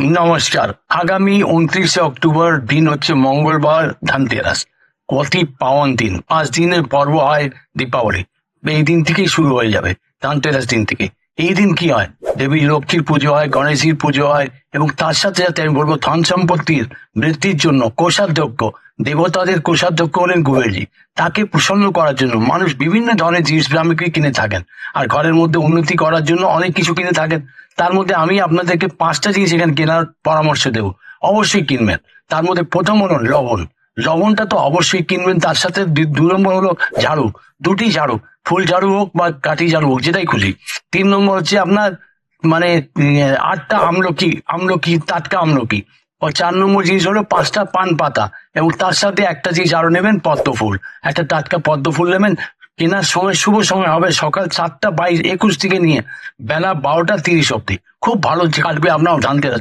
নমস্কার। আগামী 29শে অক্টোবর দিন হচ্ছে মঙ্গলবার, ধনতেরাস। অতি পাওয়ান দিন, 5 দিনের পর্ব হয় দীপাবলি। এই দিন থেকেই শুরু হয়ে যাবে, ধনতেরাস দিন থেকে। এই দিন কি হয়, দেবী লক্ষ্মীর পুজো হয়, গণেশজির পুজো হয়, এবং তার সাথে সাথে আমি বলবো ধন সম্পত্তির বৃদ্ধির জন্য কোষাধ্যক্ষ, দেবতাদের কোষাধ্যক্ষ হলেন কুবেরজি। তাকে প্রসন্ন করার জন্য মানুষ বিভিন্ন ধরনের জিনিস সামগ্রী কিনে থাকেন, আর ঘরের মধ্যে উন্নতি করার জন্য অনেক কিছু কিনে থাকেন। তার মধ্যে আমি আপনাদেরকে 5টা জিনিস এখানে কেনার পরামর্শ দেব, অবশ্যই কিনবেন। তার মধ্যে প্রথম হলো লবণ। লবণটা তো অবশ্যই কিনবেন। তার সাথে 2 নম্বর হলো ঝাড়ু, দুটি ঝাড়ু, ফুল ঝাড়ু হোক বা কাঠি ঝাড়ু হোক, যেটাই খুশি। 3 নম্বর হচ্ছে আপনার মানে 8টা আমলকি, আমলকি টাটকা আমলকি। ও 4 নম্বর জিনিস হলো 5টা পান পাতা, এবং তার সাথে একটা জিনিস আরো নেবেন, পদ্ম ফুল। একটা টাটকা পদ্ম ফুল নেবেন। কেনার সময় শুভ সময় হবে সকাল 7টা 22 21 থেকে নিয়ে বেলা 12টা 30 অব্দি। খুব ভালো কাটবে আপনার ধানতেরাস।